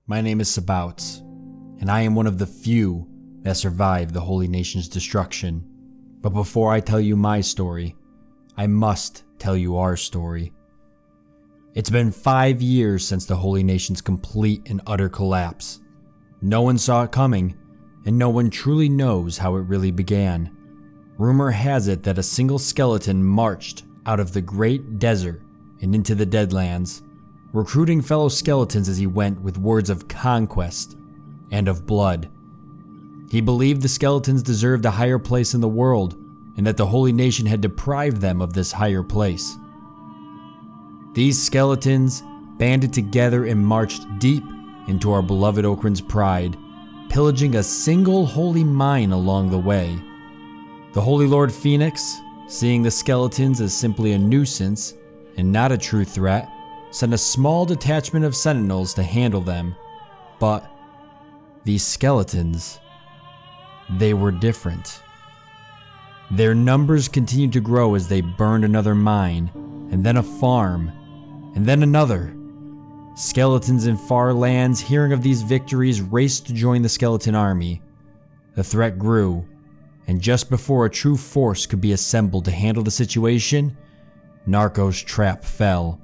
My name is Sabouts, and I am one of the few that survived the Holy Nation's destruction. But before I tell you my story, I must tell you our story. It's been 5 years since the Holy Nation's complete and utter collapse. No one saw it coming, and no one truly knows how it really began. Rumor has it that a single skeleton marched out of the great desert and into the Deadlands, recruiting fellow skeletons as he went with words of conquest and of blood. He believed the skeletons deserved a higher place in the world, and that the Holy Nation had deprived them of this higher place. These skeletons banded together and marched deep into our beloved Okran's pride, pillaging a single holy mine along the way. The Holy Lord Phoenix, seeing the skeletons as simply a nuisance and not a true threat, sent a small detachment of sentinels to handle them. But these skeletons, they were different. Their numbers continued to grow as they burned another mine, and then a farm, and then another. Skeletons in far lands, hearing of these victories, raced to join the skeleton army. The threat grew, and just before a true force could be assembled to handle the situation, Narco's trap fell.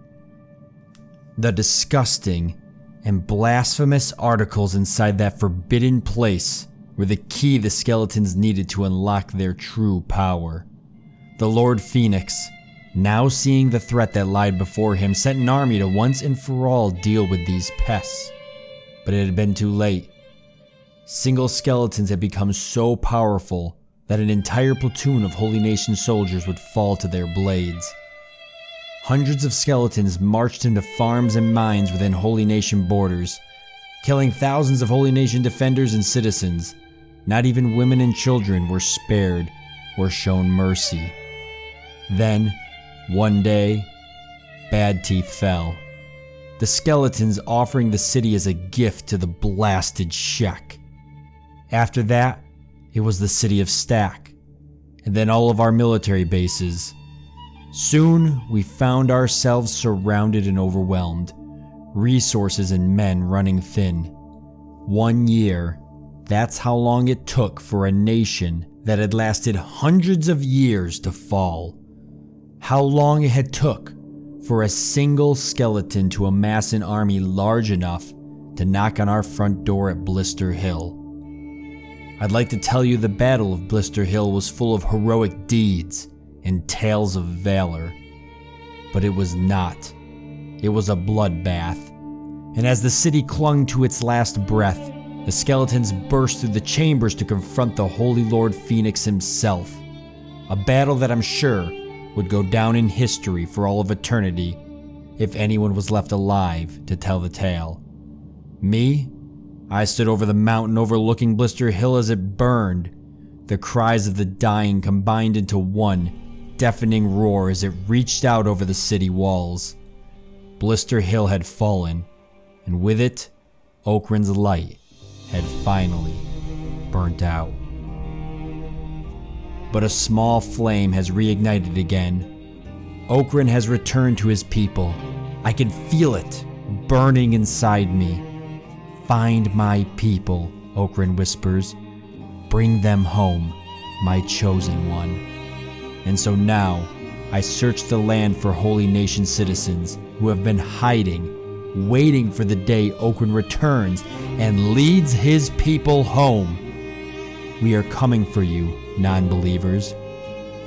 The disgusting and blasphemous articles inside that forbidden place were the key the skeletons needed to unlock their true power. The Lord Phoenix, now seeing the threat that lied before him, sent an army to once and for all deal with these pests. But it had been too late. Single skeletons had become so powerful that an entire platoon of Holy Nation soldiers would fall to their blades. Hundreds of skeletons marched into farms and mines within Holy Nation borders, killing thousands of Holy Nation defenders and citizens. Not even women and children were spared or shown mercy. Then, one day, Bad Teeth fell. The skeletons offering the city as a gift to the blasted Shek. After that, it was the city of Stack, and then all of our military bases. Soon, we found ourselves surrounded and overwhelmed, resources and men running thin. 1 year, that's how long it took for a nation that had lasted hundreds of years to fall. How long it had took for a single skeleton to amass an army large enough to knock on our front door at Blister Hill. I'd like to tell you the Battle of Blister Hill was full of heroic deeds and tales of valor, but it was not. It was a bloodbath, and as the city clung to its last breath, the skeletons burst through the chambers to confront the Holy Lord Phoenix himself. A battle that I'm sure would go down in history for all of eternity if anyone was left alive to tell the tale. Me? I stood over the mountain overlooking Blister Hill as it burned. The cries of the dying combined into one deafening roar as it reached out over the city walls. Blister Hill had fallen, and with it, Okran's light had finally burnt out. But a small flame has reignited again. Okran has returned to his people. I can feel it burning inside me. Find my people, Okran whispers. Bring them home, my chosen one. And so now, I search the land for Holy Nation citizens who have been hiding, waiting for the day Okran returns and leads his people home. We are coming for you, non-believers.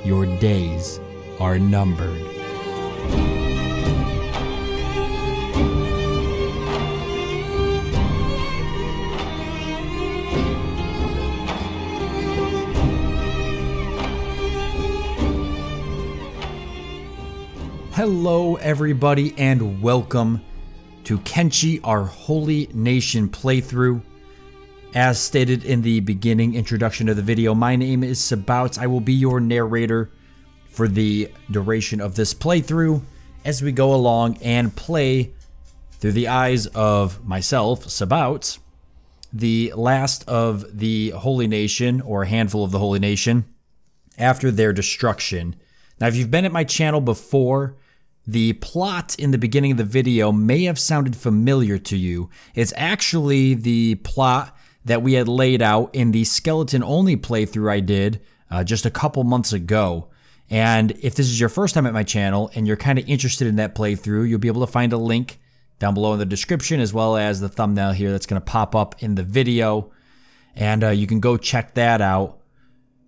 Your days are numbered. Hello everybody and welcome to Kenshi, our Holy Nation playthrough. As stated in the beginning introduction of the video, my name is Sabouts. I will be your narrator for the duration of this playthrough as we go along and play through the eyes of myself, Sabouts, the last of the Holy Nation, or a handful of the Holy Nation, after their destruction. Now, if you've been at my channel before, the plot in the beginning of the video may have sounded familiar to you. It's actually the plot that we had laid out in the skeleton-only playthrough I did just a couple months ago. And if this is your first time at my channel and you're kind of interested in that playthrough, you'll be able to find a link down below in the description, as well as the thumbnail here that's going to pop up in the video. And you can go check that out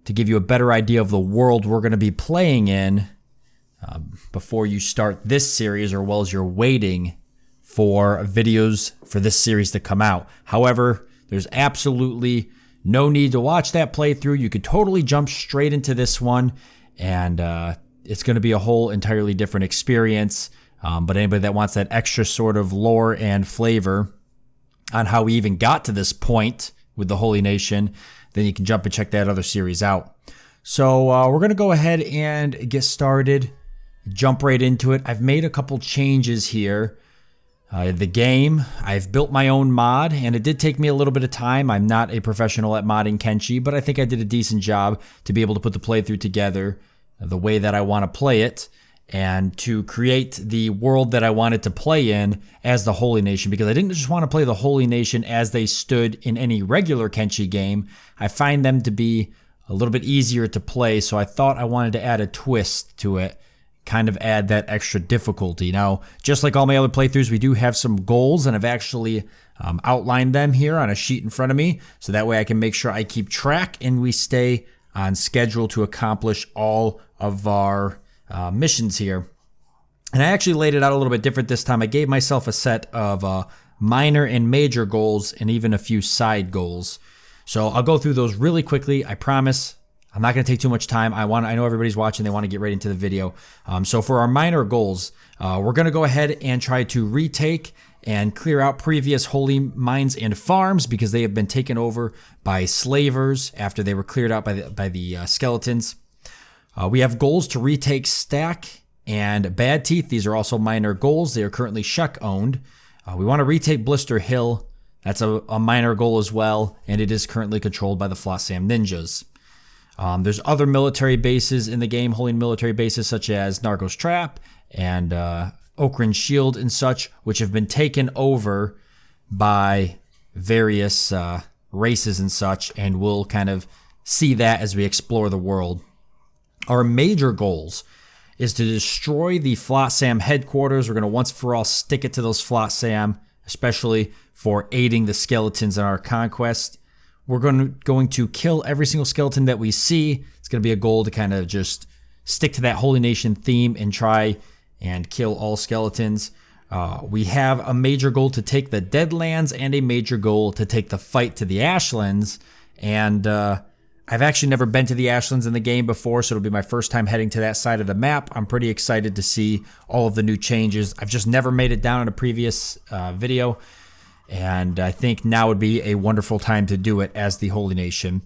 to give you a better idea of the world we're going to be playing in before you start this series, or while you're waiting for videos for this series to come out. However, there's absolutely no need to watch that playthrough. You could totally jump straight into this one, and it's going to be a whole entirely different experience. But anybody that wants that extra sort of lore and flavor on how we even got to this point with the Holy Nation, then you can jump and check that other series out. So we're going to go ahead and get started, jump right into it. I've made a couple changes here. The game, I've built my own mod, and it did take me a little bit of time. I'm not a professional at modding Kenshi, but I think I did a decent job to be able to put the playthrough together the way that I want to play it, and to create the world that I wanted to play in as the Holy Nation, because I didn't just want to play the Holy Nation as they stood in any regular Kenshi game. I find them to be a little bit easier to play, so I thought I wanted to add a twist to it, kind of add that extra difficulty. Now, just like all my other playthroughs, we do have some goals, and I've actually outlined them here on a sheet in front of me, so that way I can make sure I keep track and we stay on schedule to accomplish all of our missions here. And I actually laid it out a little bit different this time. I gave myself a set of minor and major goals, and even a few side goals. So I'll go through those really quickly. I promise I'm not going to take too much time. I know everybody's watching. They want to get right into the video. So for our minor goals, we're going to go ahead and try to retake and clear out previous holy mines and farms, because they have been taken over by slavers after they were cleared out by the skeletons. We have goals to retake Stack and Bad Teeth. These are also minor goals. They are currently Shuck owned. We want to retake Blister Hill. That's a minor goal as well, and it is currently controlled by the Flotsam Ninjas. There's other military bases in the game, holy military bases such as Nargos Trap and Okran Shield and such, which have been taken over by various races and such, and we'll kind of see that as we explore the world. Our major goals is to destroy the Flotsam headquarters. We're going to once for all stick it to those Flotsam, especially for aiding the skeletons in our conquest. We're going to kill every single skeleton that we see. It's going to be a goal to kind of just stick to that Holy Nation theme and try and kill all skeletons. We have a major goal to take the Deadlands, and a major goal to take the fight to the Ashlands. And I've actually never been to the Ashlands in the game before, so it'll be my first time heading to that side of the map. I'm pretty excited to see all of the new changes. I've just never made it down in a previous video, and I think now would be a wonderful time to do it as the Holy Nation.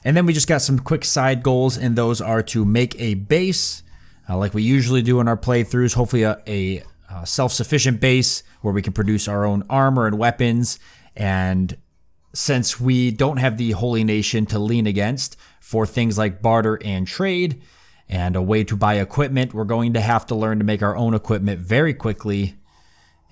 And then we just got some quick side goals, and those are to make a base, like we usually do in our playthroughs, hopefully a self-sufficient base where we can produce our own armor and weapons. And since we don't have the Holy Nation to lean against for things like barter and trade and a way to buy equipment, we're going to have to learn to make our own equipment very quickly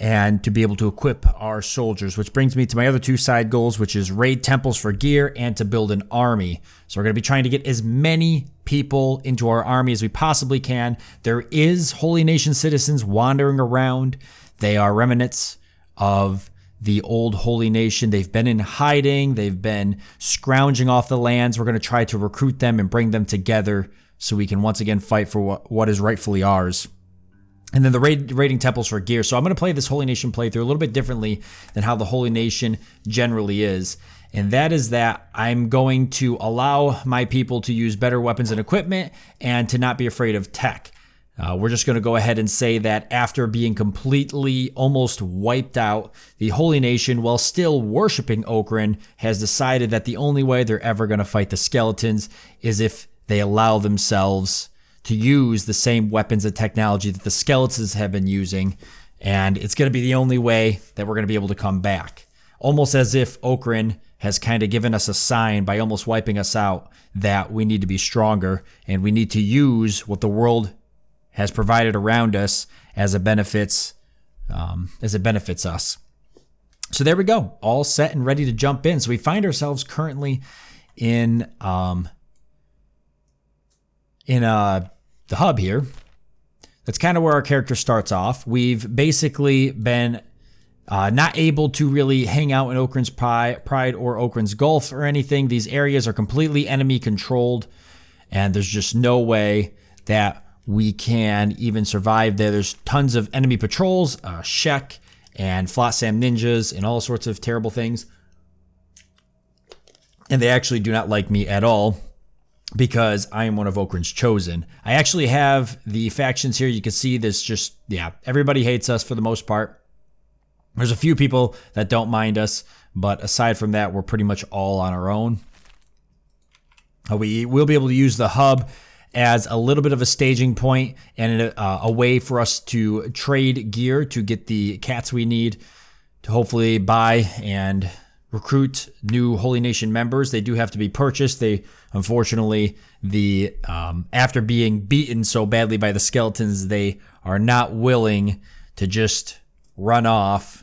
and to be able to equip our soldiers, which brings me to my other two side goals, which is raid temples for gear and to build an army. So we're going to be trying to get as many people into our army as we possibly can. There is Holy Nation citizens wandering around. They are remnants of the old Holy Nation. They've been in hiding. They've been scrounging off the lands. We're going to try to recruit them and bring them together so we can once again fight for what is rightfully ours. And then the raiding temples for gear. So I'm going to play this Holy Nation playthrough a little bit differently than how the Holy Nation generally is. And that is that I'm going to allow my people to use better weapons and equipment and to not be afraid of tech. We're just going to go ahead and say that after being completely almost wiped out, the Holy Nation, while still worshiping Okran, has decided that the only way they're ever going to fight the skeletons is if they allow themselves to use the same weapons and technology that the skeletons have been using, and it's going to be the only way that we're going to be able to come back. Almost as if Okran has kind of given us a sign by almost wiping us out that we need to be stronger and we need to use what the world has provided around us as it benefits us. So there we go, all set and ready to jump in. So we find ourselves currently in the hub here. That's kind of where our character starts off. We've basically been not able to really hang out in Okran's Pride or Okran's Gulf or anything. These areas are completely enemy controlled, and there's just no way that we can even survive there. There's tons of enemy patrols, Shek and Flotsam ninjas and all sorts of terrible things. And they actually do not like me at all, because I am one of Okran's chosen. I actually have the factions here. You can see this just, yeah, everybody hates us for the most part. There's a few people that don't mind us, but aside from that, we're pretty much all on our own. We will be able to use the hub as a little bit of a staging point and a way for us to trade gear to get the cats we need to hopefully buy and recruit new Holy Nation members. They do have to be purchased. Unfortunately, after being beaten so badly by the skeletons, they are not willing to just run off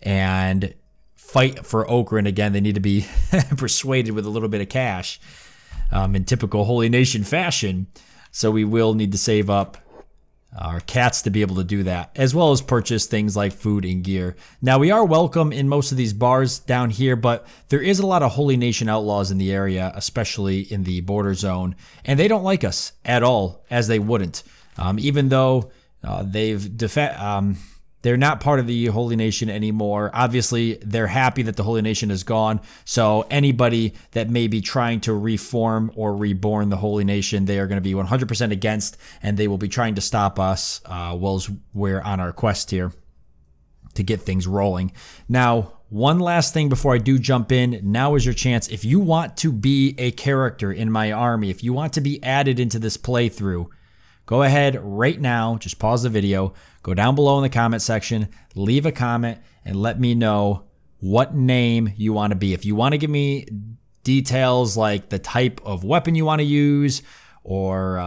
and fight for Okran again. They need to be persuaded with a little bit of cash, in typical Holy Nation fashion. So we will need to save up our cats to be able to do that, as well as purchase things like food and gear. Now, we are welcome in most of these bars down here, but there is a lot of Holy Nation outlaws in the area, especially in the border zone, and they don't like us at all, as they wouldn't. Even though they're not part of the Holy Nation anymore. Obviously, they're happy that the Holy Nation is gone. So anybody that may be trying to reform or reborn the Holy Nation, they are going to be 100% against, and they will be trying to stop us whilst we're on our quest here to get things rolling. Now, one last thing before I do jump in. Now is your chance. If you want to be a character in my army, if you want to be added into this playthrough, go ahead right now, just pause the video, go down below in the comment section, leave a comment, and let me know what name you want to be. If you want to give me details like the type of weapon you want to use, or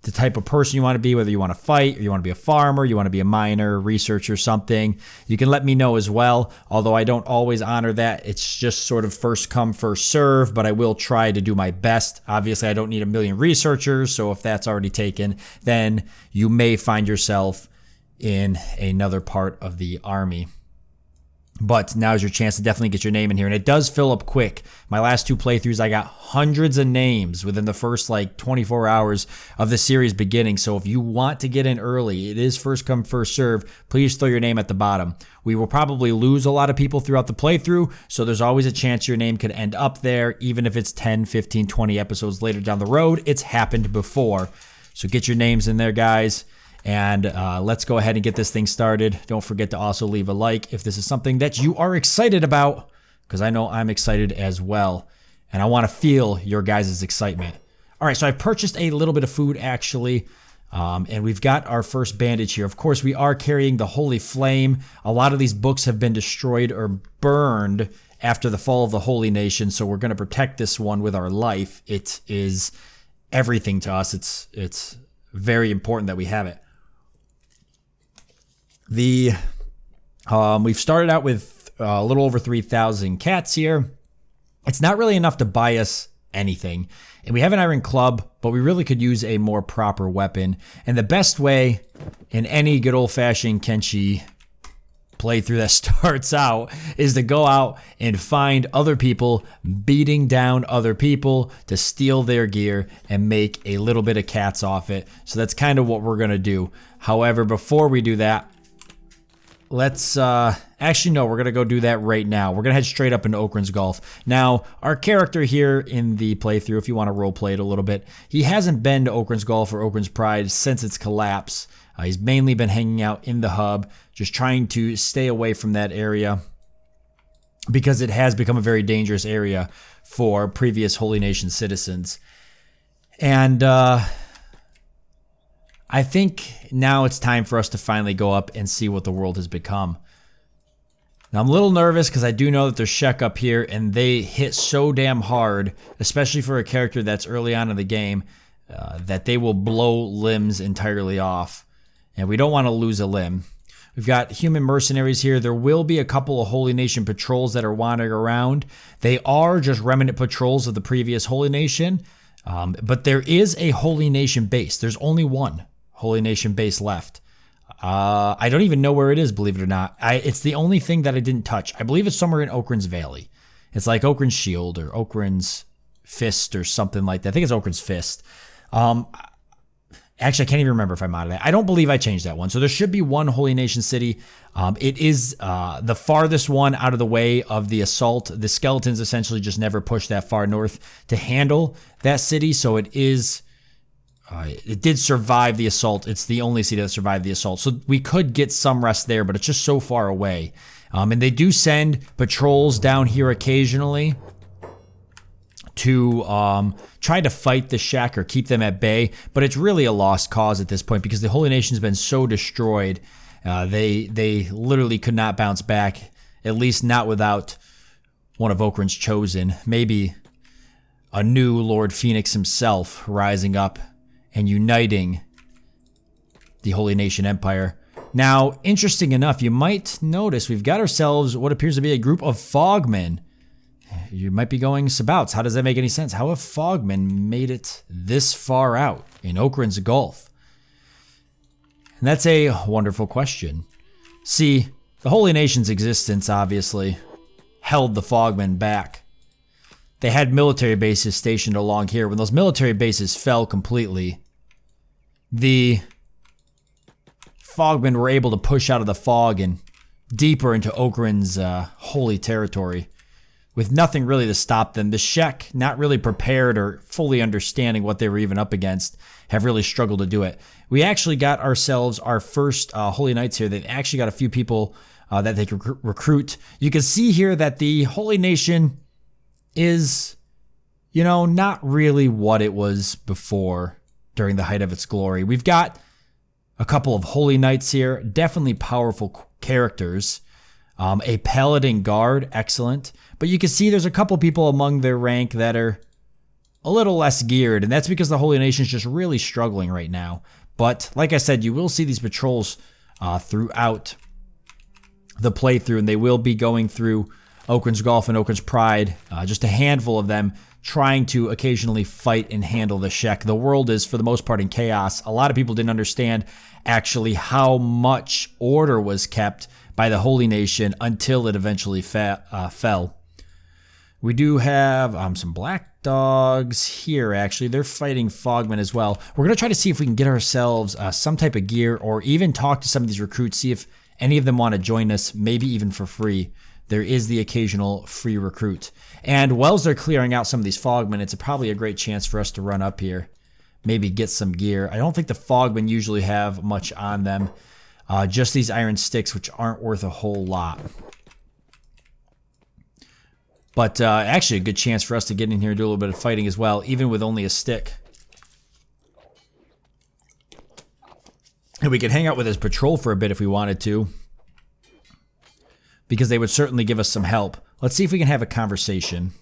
the type of person you want to be, whether you want to fight, or you want to be a farmer, you want to be a miner, researcher, something, you can let me know as well. Although I don't always honor that. It's just sort of first come, first serve, but I will try to do my best. Obviously, I don't need a million researchers, so if that's already taken, then you may find yourself in another part of the army. But now's your chance to definitely get your name in here. And it does fill up quick. My last two playthroughs, I got hundreds of names within the first like 24 hours of the series beginning. So if you want to get in early, it is first come, first serve. Please throw your name at the bottom. We will probably lose a lot of people throughout the playthrough. So there's always a chance your name could end up there, even if it's 10, 15, 20 episodes later down the road. It's happened before. So get your names in there, guys. And let's go ahead and get this thing started. Don't forget to also leave a like if this is something that you are excited about, because I know I'm excited as well. And I want to feel your guys' excitement. All right, so I purchased a little bit of food, actually. And we've got our first bandage here. Of course, we are carrying the Holy Flame. A lot of these books have been destroyed or burned after the fall of the Holy Nation, so we're going to protect this one with our life. It is everything to us. It's very important that we have it. We've started out with a little over 3,000 cats here. It's not really enough to buy us anything. And we have an iron club, but we really could use a more proper weapon. And the best way in any good old-fashioned Kenshi playthrough that starts out is to go out and find other people beating down other people to steal their gear and make a little bit of cats off it. So that's kind of what we're going to do. However, before we do that, let's actually no, we're gonna go do that right now. We're gonna head straight up into Okran's Gulf. Now, our character here in the playthrough, if you want to roleplay it a little bit, he hasn't been to Okran's Gulf or Okran's Pride since its collapse. He's mainly been hanging out in the hub, just trying to stay away from that area because it has become a very dangerous area for previous Holy Nation citizens. And I think now it's time for us to finally go up and see what the world has become. Now, I'm a little nervous because I do know that there's Shek up here, and they hit so damn hard, especially for a character that's early on in the game. that they will blow limbs entirely off. And we don't want to lose a limb. We've got human mercenaries here. There will be a couple of Holy Nation patrols that are wandering around. They are just remnant patrols of the previous Holy Nation. But there is a Holy Nation base. There's only one Holy Nation base left. I don't even know where it is, believe it or not. It's the only thing that I didn't touch. I believe it's somewhere in Okran's Valley. It's like Okran's Shield or Okran's Fist or something like that. I think it's Okran's Fist. Actually, I can't even remember if I'm out of that. I don't believe I changed that one. So there should be one Holy Nation city. It is the farthest one out of the way of the assault. The skeletons essentially just never pushed that far north to handle that city. So it is... it did survive the assault. It's the only city that survived the assault. So we could get some rest there, but it's just so far away. And they do send patrols down here occasionally to try to fight the Shek or keep them at bay. But it's really a lost cause at this point because the Holy Nation's been so destroyed. They literally could not bounce back, at least not without one of Okran's chosen. Maybe a new Lord Phoenix himself rising up and uniting the Holy Nation Empire. Now, interesting enough, you might notice we've got ourselves what appears to be a group of Fogmen. You might be going, Sabouts, how does that make any sense? How have Fogmen made it this far out in Okran's Gulf? And that's a wonderful question. See, the Holy Nation's existence obviously held the Fogmen back. They had military bases stationed along here. When those military bases fell completely, the Fogmen were able to push out of the fog and deeper into Okran's holy territory with nothing really to stop them. The Shek, not really prepared or fully understanding what they were even up against, have really struggled to do it. We actually got ourselves our first Holy Knights here. They've actually got a few people that they can recruit. You can see here that the Holy Nation is, you know, not really what it was before during the height of its glory. We've got a couple of Holy Knights here, definitely powerful characters. A Paladin Guard, excellent. But you can see there's a couple people among their rank that are a little less geared, and that's because the Holy Nation's just really struggling right now. But like I said, you will see these patrols throughout the playthrough, and they will be going through Okran's Gulf and Okran's Pride, just a handful of them trying to occasionally fight and handle the Shek. The world is, for the most part, in chaos. A lot of people didn't understand actually how much order was kept by the Holy Nation until it eventually fell. We do have some black dogs here, actually. They're fighting Fogmen as well. We're going to try to see if we can get ourselves some type of gear or even talk to some of these recruits, see if any of them want to join us, maybe even for free. There is the occasional free recruit. And while they're clearing out some of these Fogmen, it's probably a great chance for us to run up here, maybe get some gear. I don't think the Fogmen usually have much on them. Just these iron sticks, which aren't worth a whole lot. But actually a good chance for us to get in here and do a little bit of fighting as well, even with only a stick. And we could hang out with his patrol for a bit if we wanted to, because they would certainly give us some help. Let's see if we can have a conversation.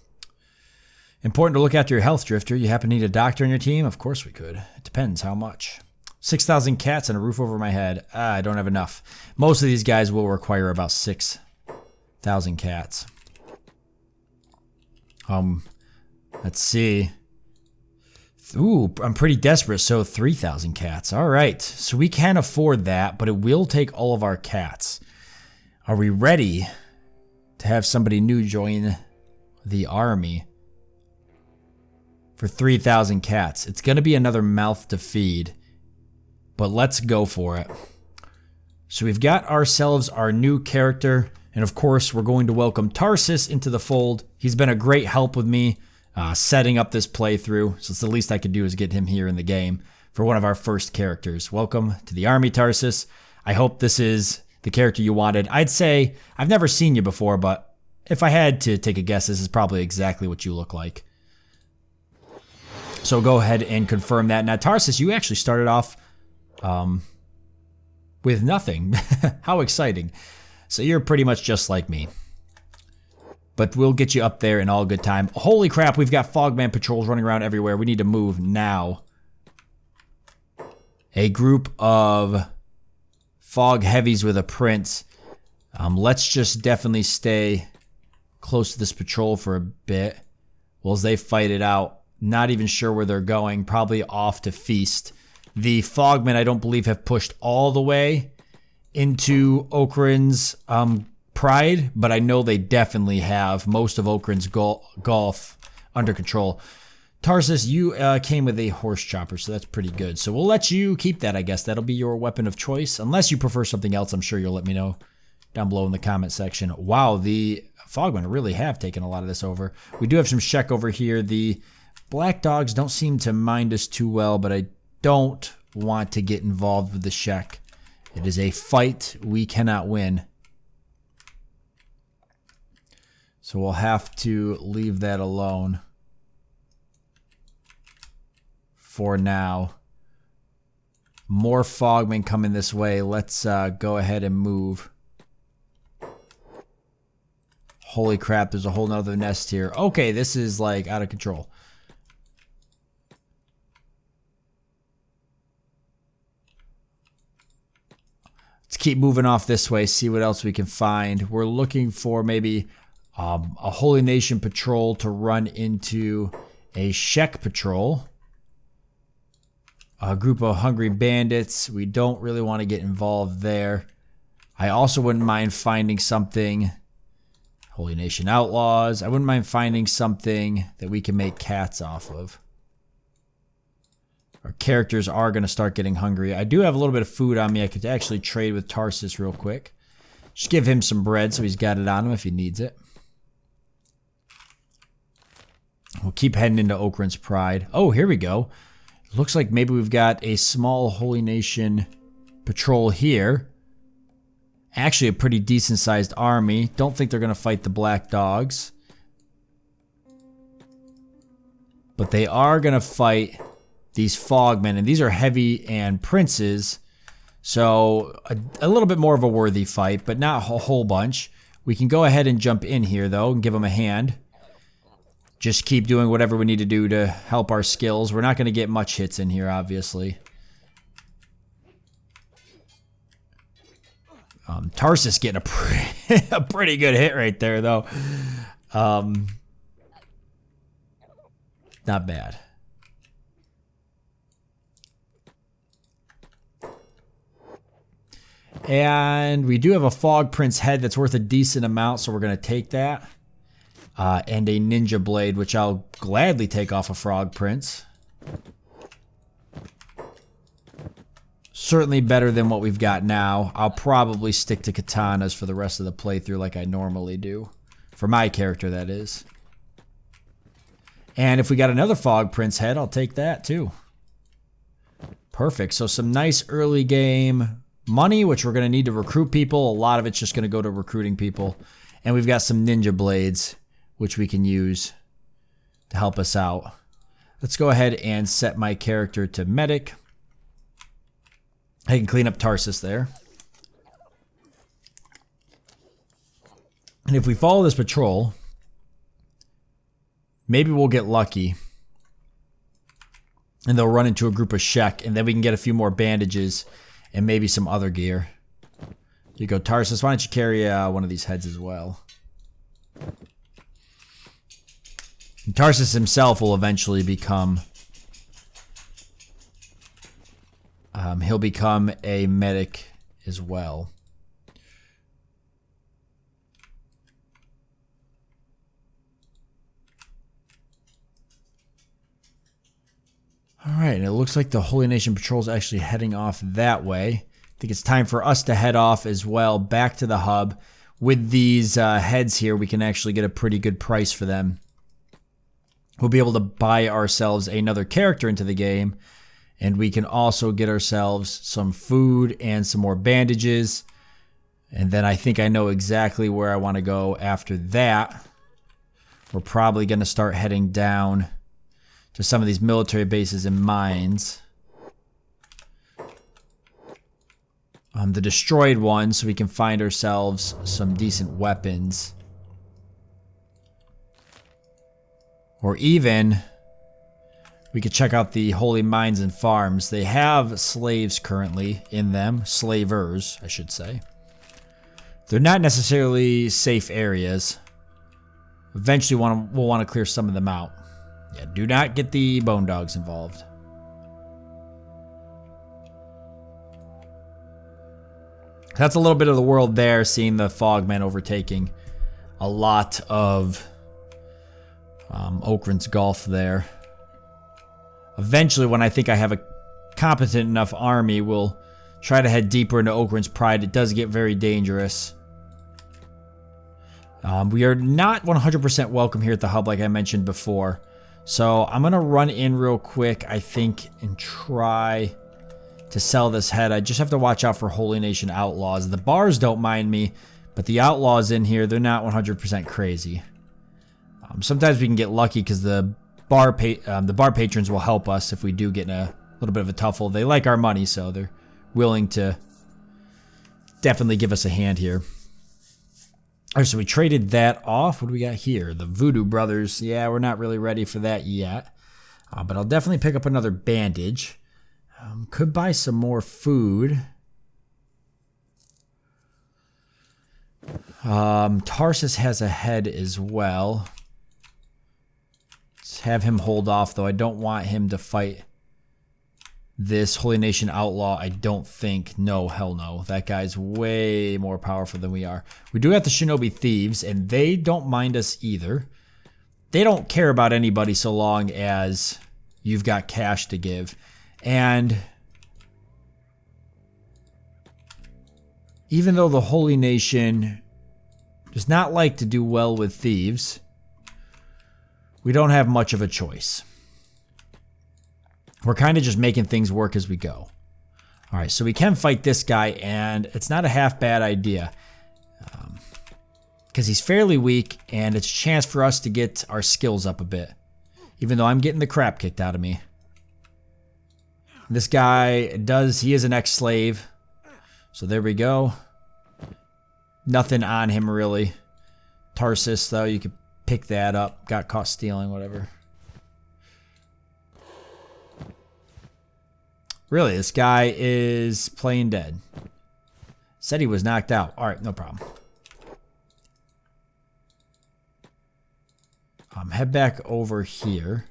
Important to look after your health, Drifter. You happen to need a doctor on your team? Of course we could. It depends how much. 6,000 cats and a roof over my head. I don't have enough. Most of these guys will require about 6,000 cats. Let's see. Ooh, I'm pretty desperate, so 3,000 cats. All right, so we can afford that, but it will take all of our cats. Are we ready to have somebody new join the army for 3,000 cats? It's going to be another mouth to feed, but let's go for it. So we've got ourselves our new character, and of course we're going to welcome Tarsus into the fold. He's been a great help with me setting up this playthrough, so it's the least I could do is get him here in the game for one of our first characters. Welcome to the army, Tarsus. I hope this is the character you wanted. I'd say I've never seen you before, but if I had to take a guess, this is probably exactly what you look like. So go ahead and confirm that. Now, Tarsus, you actually started off with nothing. How exciting. So you're pretty much just like me. But we'll get you up there in all good time. Holy crap, we've got Fogman patrols running around everywhere. We need to move now. a group of fog heavies with a prince. Let's just definitely stay close to this patrol for a bit while they fight it out. Not even sure where they're going. Probably off to feast. The Fogmen, I don't believe, have pushed all the way into Okran's pride, but I know they definitely have most of Okran's Gulf under control. Tarsus, you came with a horse chopper, so that's pretty good. So we'll let you keep that, I guess. That'll be your weapon of choice. Unless you prefer something else, I'm sure you'll let me know down below in the comment section. Wow, the Fogmen really have taken a lot of this over. We do have some Shek over here. The Black Dogs don't seem to mind us too well, but I don't want to get involved with the Shek. It is a fight we cannot win. So we'll have to leave that alone for now. More Fogmen coming this way. Let's go ahead and move. Holy crap, there's a whole nother nest here. Okay, this is like out of control. Let's keep moving off this way, see what else we can find. We're looking for maybe a Holy Nation patrol to run into a Shek patrol. A group of hungry bandits. We don't really want to get involved there. I also wouldn't mind finding something. Holy Nation outlaws. I wouldn't mind finding something that we can make cats off of. Our characters are going to start getting hungry. I do have a little bit of food on me. I could actually trade with Tarsus real quick. Just give him some bread so he's got it on him if he needs it. We'll keep heading into Okran's Pride. Oh, here we go. Looks like maybe we've got a small Holy Nation patrol here. Actually, a pretty decent-sized army. Don't think they're going to fight the Black Dogs. But they are going to fight these Fogmen. And these are heavy and princes. So, a little bit more of a worthy fight, but not a whole bunch. We can go ahead and jump in here, though, and give them a hand. Just keep doing whatever we need to do to help our skills. We're not going to get much hits in here, obviously. Tarsus getting a pretty good hit right there, though. Not bad. And we do have a Fog Prince head that's worth a decent amount, so we're going to take that. And a Ninja Blade, which I'll gladly take off a Frog Prince. Certainly better than what we've got now. I'll probably stick to katanas for the rest of the playthrough like I normally do. For my character, that is. And if we got another Fog Prince head, I'll take that too. Perfect. So some nice early game money, which we're going to need to recruit people. A lot of it's just going to go to recruiting people. And we've got some Ninja Blades, which we can use to help us out. Let's go ahead and set my character to medic. I can clean up Tarsus there. And if we follow this patrol, maybe we'll get lucky. And they'll run into a group of Shek, and then we can get a few more bandages and maybe some other gear. Here you go, Tarsus. Why don't you carry one of these heads as well? And Tarsus himself will eventually become... he'll become a medic as well. Alright, and it looks like the Holy Nation Patrol is actually heading off that way. I think it's time for us to head off as well, back to the hub. With these heads here, we can actually get a pretty good price for them. We'll be able to buy ourselves another character into the game, and we can also get ourselves some food and some more bandages. And then I think I know exactly where I want to go after that. We're probably going to start heading down to some of these military bases and mines. The destroyed ones, so we can find ourselves some decent weapons. Or even, We could check out the holy mines and farms. They have slaves currently in them. Slavers, I should say. They're not necessarily safe areas. Eventually we'll want to clear some of them out. Yeah, do not get the bone dogs involved. That's a little bit of the world there, seeing the Fogmen overtaking a lot of Okrent's Gulf there. Eventually, when I think I have a competent enough army, we'll try to head deeper into Okrent's Pride. It does get very dangerous. We are not 100% welcome here at the hub, like I mentioned before. So I'm going to run in real quick, I think, and try to sell this head. I just have to watch out for Holy Nation outlaws. The bars don't mind me, but the outlaws in here, they're not 100% crazy. Sometimes we can get lucky because the bar patrons will help us if we do get in a little bit of a tuffle. They like our money, so they're willing to definitely give us a hand here. All right, so we traded that off. What do we got here? The Voodoo Brothers. Yeah, we're not really ready for that yet. But I'll definitely pick up another bandage. Could buy some more food. Tarsus has a head as well. Let's have him hold off, though. I don't want him to fight this Holy Nation outlaw. I don't think. No, hell no. That guy's way more powerful than we are. We do have the Shinobi Thieves, and they don't mind us either. They don't care about anybody so long as you've got cash to give. And even though the Holy Nation does not like to do well with thieves, we don't have much of a choice. We're kind of just making things work as we go. All right, so we can fight this guy, and it's not a half bad idea. Because he's fairly weak, and it's a chance for us to get our skills up a bit. Even though I'm getting the crap kicked out of me. This guy he is an ex-slave. So there we go. Nothing on him really. Tarsus though, you could pick that up. Got caught stealing, whatever. Really, this guy is playing dead. Said he was knocked out. Alright, no problem. Head back over here.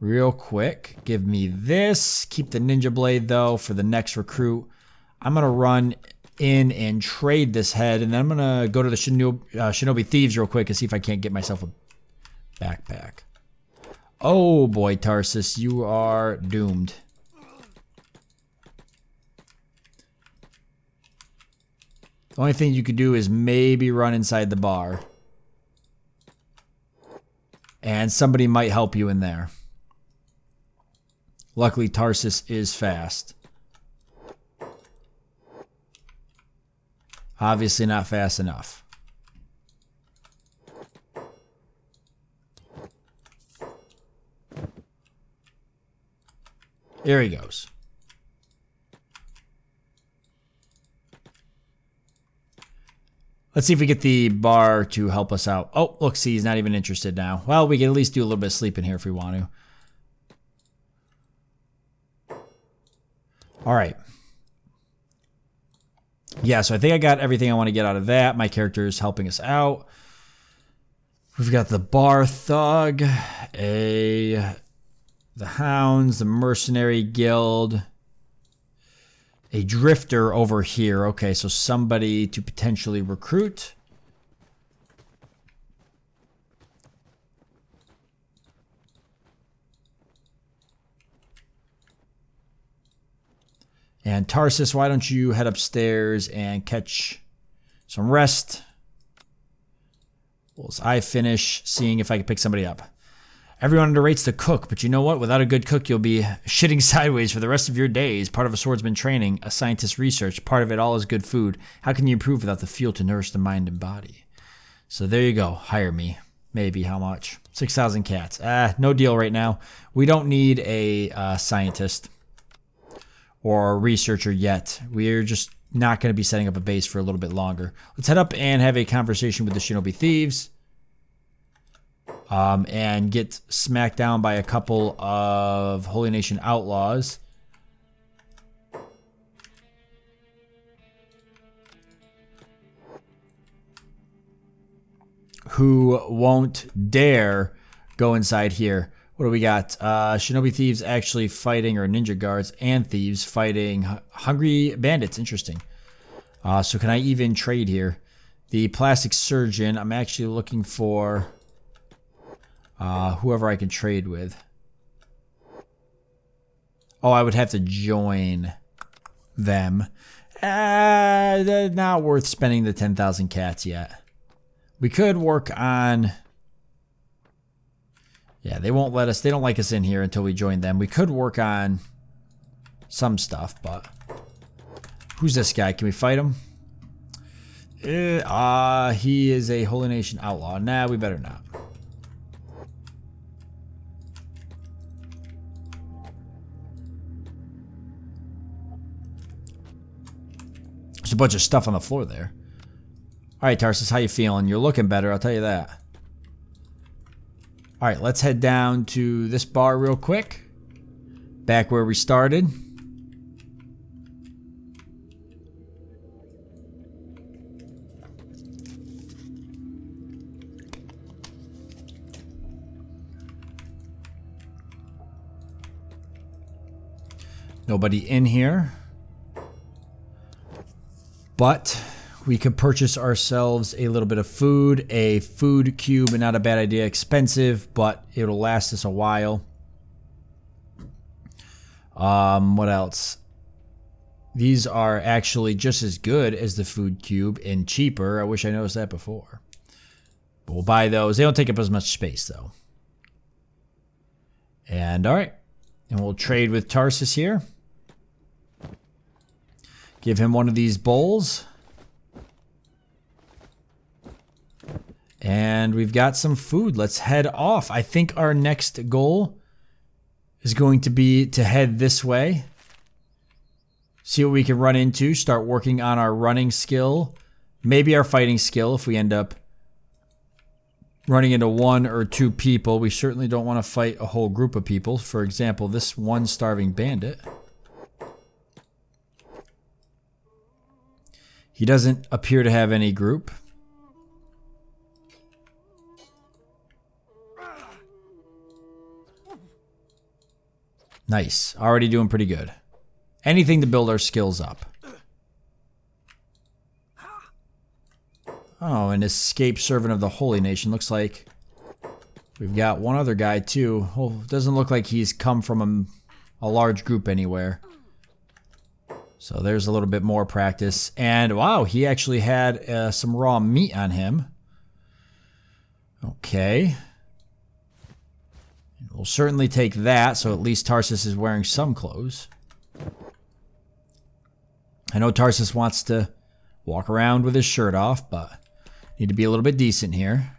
Real quick, give me this. Keep the ninja blade though for the next recruit. I'm gonna run in and trade this head, and then I'm gonna go to the Shinobi Thieves real quick and see if I can't get myself a backpack. Oh boy, Tarsus, you are doomed. The only thing you could do is maybe run inside the bar, and somebody might help you in there. Luckily, Tarsus is fast. Obviously not fast enough. There he goes. Let's see if we get the bar to help us out. Oh, look, see, he's not even interested now. Well, we can at least do a little bit of sleeping here if we want to. All right. Yeah, so I think I got everything I want to get out of that. My character is helping us out. We've got the bar thug, the hounds, the mercenary guild, a drifter over here. Okay, so somebody to potentially recruit. And Tarsus, why don't you head upstairs and catch some rest? Well, as I finish seeing if I can pick somebody up. Everyone underrates the cook, but you know what? Without a good cook, you'll be shitting sideways for the rest of your days. Part of a swordsman training, a scientist's research, part of it all is good food. How can you improve without the fuel to nourish the mind and body? So there you go. Hire me. Maybe. How much? 6,000 cats. No deal right now. We don't need a scientist or a researcher yet. We're just not going to be setting up a base for a little bit longer. Let's head up and have a conversation with the Shinobi Thieves. and get smacked down by a couple of Holy Nation outlaws. Who won't dare go inside here. What do we got? Shinobi thieves actually fighting, or ninja guards and thieves fighting hungry bandits. Interesting. So can I even trade here? The plastic surgeon, I'm actually looking for whoever I can trade with. Oh, I would have to join them. Not worth spending the 10,000 cats yet. We could work on... Yeah, they won't let us. They don't like us in here until we join them. We could work on some stuff, but... Who's this guy? Can we fight him? He is a Holy Nation outlaw. Nah, we better not. There's a bunch of stuff on the floor there. Alright, Tarsus, how you feeling? You're looking better, I'll tell you that. Alright, let's head down to this bar real quick. Back where we started. Nobody in here. But we could purchase ourselves a little bit of food. A food cube, not a bad idea. Expensive, but it'll last us a while. What else? These are actually just as good as the food cube and cheaper. I wish I noticed that before. But we'll buy those. They don't take up as much space, though. And, alright. And we'll trade with Tarsus here. Give him one of these bowls. And we've got some food. Let's head off. I think our next goal is going to be to head this way. See what we can run into. Start working on our running skill. Maybe our fighting skill if we end up running into one or two people. We certainly don't want to fight a whole group of people. For example, this one starving bandit. He doesn't appear to have any group. Nice. Already doing pretty good. Anything to build our skills up. Oh, an escaped servant of the Holy Nation. Looks like we've got one other guy too. Oh, doesn't look like he's come from a large group anywhere. So there's a little bit more practice. And wow, he actually had some raw meat on him. Okay. We'll certainly take that, so at least Tarsus is wearing some clothes. I know Tarsus wants to walk around with his shirt off, but need to be a little bit decent here.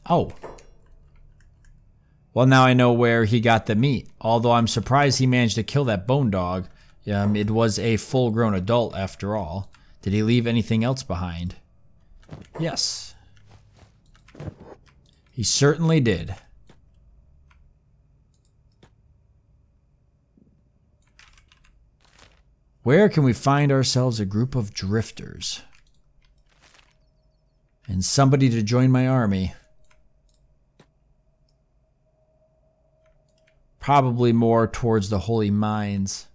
Oh. Well, now I know where he got the meat. Although I'm surprised he managed to kill that bone dog. It was a full-grown adult after all. Did he leave anything else behind? Yes. He certainly did. Where can we find ourselves a group of drifters? And somebody to join my army. Probably more towards the holy mines.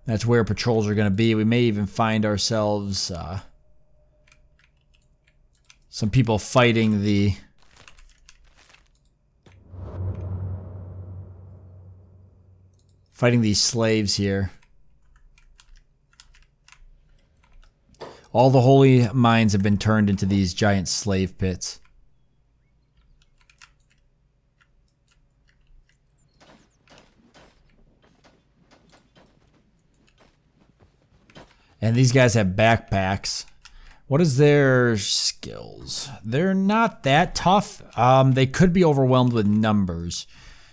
That's where patrols are going to be. We may even find ourselves some people fighting these slaves here. All the holy mines have been turned into these giant slave pits. And these guys have backpacks. What is their skills? They're not that tough. They could be overwhelmed with numbers.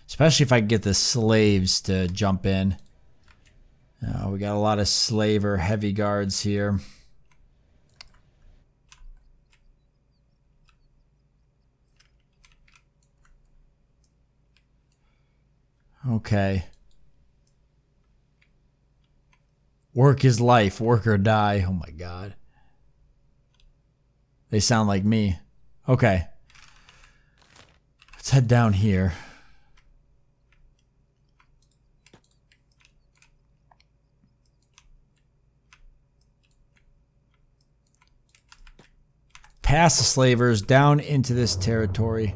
Especially if I can get the slaves to jump in. We got a lot of slave or heavy guards here. Okay. Work is life, work or die. Oh my God. They sound like me. Okay. Let's head down here. Past the slavers, down into this territory.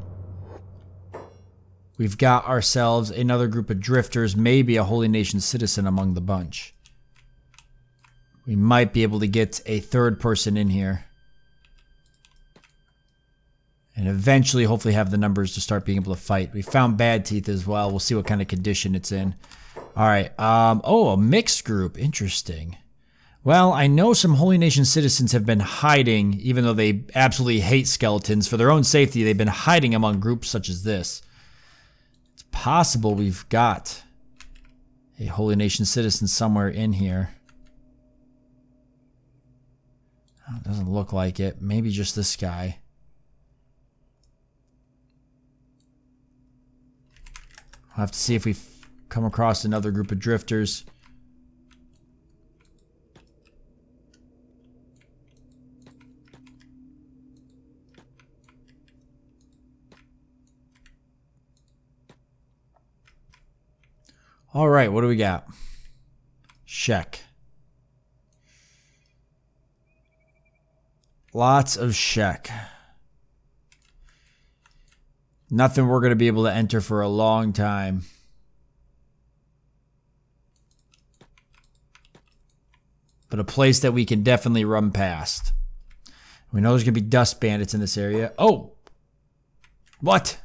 We've got ourselves another group of drifters, maybe a Holy Nation citizen among the bunch. We might be able to get a third person in here. And eventually, hopefully, have the numbers to start being able to fight. We found Bad Teeth as well. We'll see what kind of condition it's in. All right. Oh, a mixed group. Interesting. Well, I know some Holy Nation citizens have been hiding, even though they absolutely hate skeletons. For their own safety, they've been hiding among groups such as this. It's possible we've got a Holy Nation citizen somewhere in here. Oh, it doesn't look like it. Maybe just this guy. I'll have to see if we come across another group of drifters. All right, what do we got? Sheck. Lots of Sheck. Nothing we're going to be able to enter for a long time. But a place that we can definitely run past. We know there's going to be dust bandits in this area. Oh! What?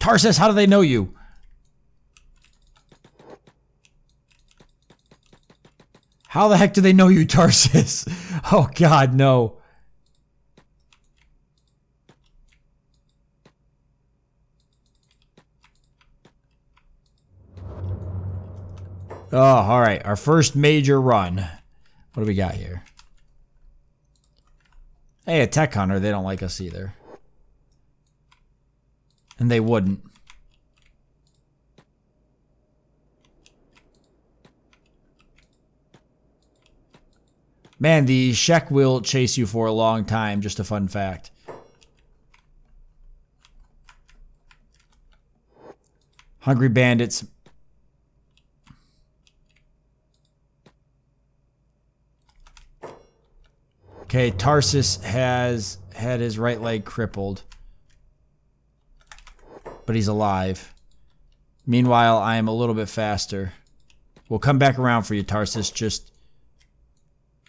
Tarsus, how do they know you? How the heck do they know you, Tarsus? Oh, God, no. Oh, all right. Our first major run. What do we got here? Hey, a tech hunter. They don't like us either. And they wouldn't. Man, the Sheck will chase you for a long time. Just a fun fact. Hungry bandits. Okay, Tarsus has had his right leg crippled. But he's alive. Meanwhile, I am a little bit faster. We'll come back around for you, Tarsus. Just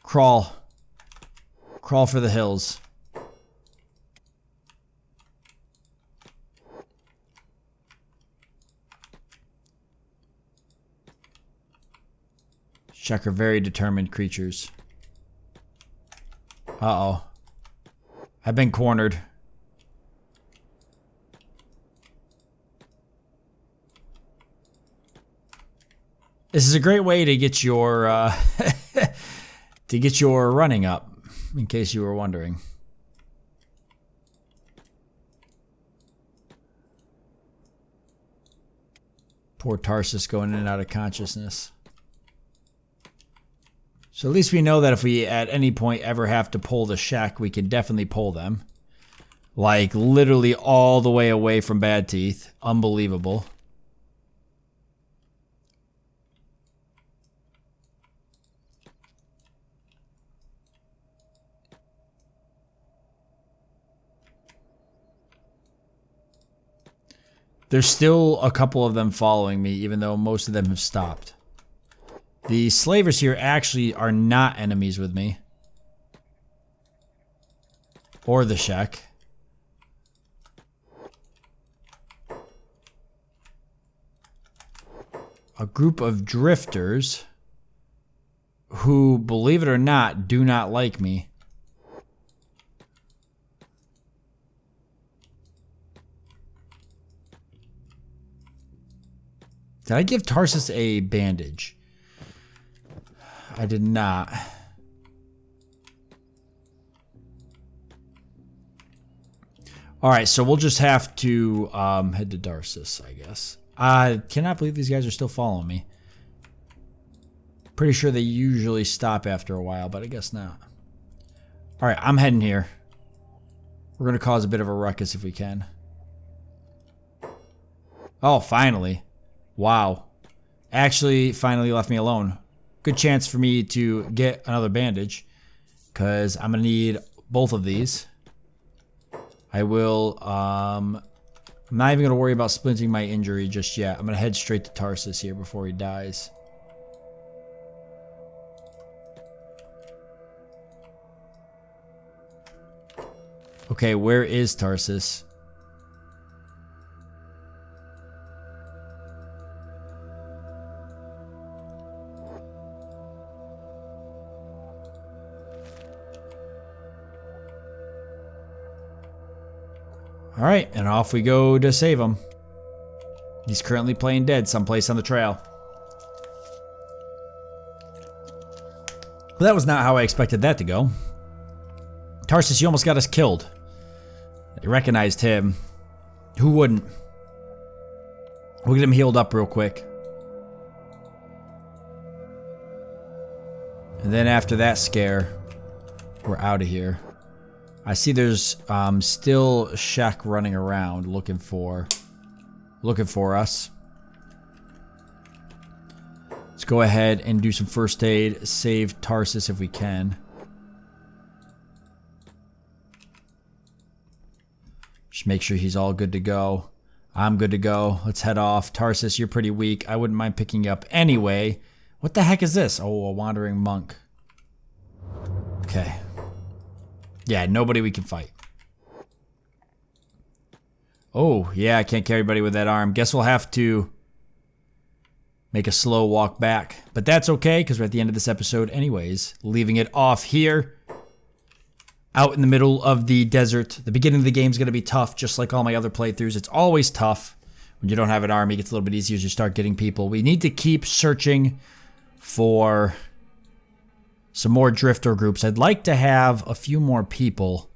crawl. Crawl for the hills. Sheck are very determined creatures. Uh-oh. I've been cornered. This is a great way to get your to get your running up, in case you were wondering. Poor Tarsus going in and out of consciousness. So at least we know that if we at any point ever have to pull the Sheck, we can definitely pull them. Like literally all the way away from Bad Teeth. Unbelievable. There's still a couple of them following me, even though most of them have stopped. The slavers here actually are not enemies with me. Or the Sheck. A group of drifters who, believe it or not, do not like me. Did I give Tarsus a bandage? I did not. Alright, so we'll just have to head to Tarsus, I guess. I cannot believe these guys are still following me. Pretty sure they usually stop after a while, but I guess not. Alright, I'm heading here. We're going to cause a bit of a ruckus if we can. Oh, finally. Wow. Actually, finally left me alone. Good chance for me to get another bandage, because I'm going to need both of these. I will, I'm not even going to worry about splinting my injury just yet. I'm going to head straight to Tarsus here before he dies. Okay, where is Tarsus? Alright, and off we go to save him. He's currently playing dead someplace on the trail. Well, that was not how I expected that to go. Tarsus, you almost got us killed. I recognized him. Who wouldn't? We'll get him healed up real quick. And then after that scare, we're out of here. I see there's still Shaq running around looking for us. Let's go ahead and do some first aid, save Tarsus if we can. Just make sure he's all good to go. I'm good to go. Let's head off. Tarsus, you're pretty weak. I wouldn't mind picking you up anyway. What the heck is this? Oh, a wandering monk. Okay. Yeah, nobody we can fight. Oh, yeah, I can't carry anybody with that arm. Guess we'll have to make a slow walk back. But that's okay, because we're at the end of this episode anyways. Leaving it off here. Out in the middle of the desert. The beginning of the game is going to be tough, just like all my other playthroughs. It's always tough. When you don't have an army, it gets a little bit easier as you start getting people. We need to keep searching for some more drifter groups. I'd like to have a few more people.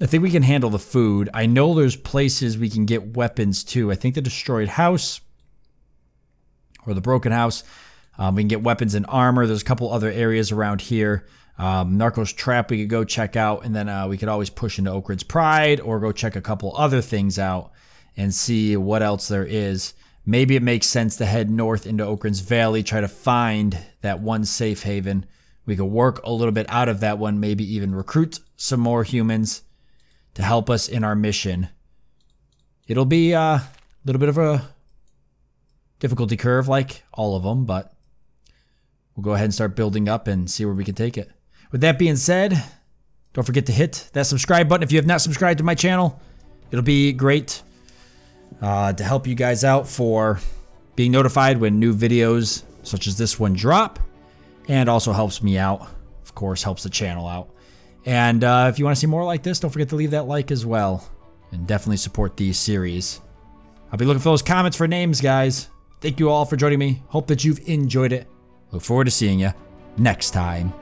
I think we can handle the food. I know there's places we can get weapons too. I think the destroyed house or the broken house. We can get weapons and armor. There's a couple other areas around here. Narcos Trap we could go check out, and then we could always push into Oakrid's Pride or go check a couple other things out and see what else there is. Maybe it makes sense to head north into Oakrid's Valley, try to find that one safe haven. We could work a little bit out of that one, maybe even recruit some more humans to help us in our mission. It'll be a little bit of a difficulty curve like all of them, but we'll go ahead and start building up and see where we can take it. With that being said, don't forget to hit that subscribe button if you have not subscribed to my channel. It'll be great to help you guys out for being notified when new videos such as this one drop, and also helps me out, of course, helps the channel out. And if you want to see more like this, don't forget to leave that like as well, and definitely support these series. I'll be looking for those comments for names, guys. Thank you all for joining me. Hope that you've enjoyed it. Look forward to seeing you next time.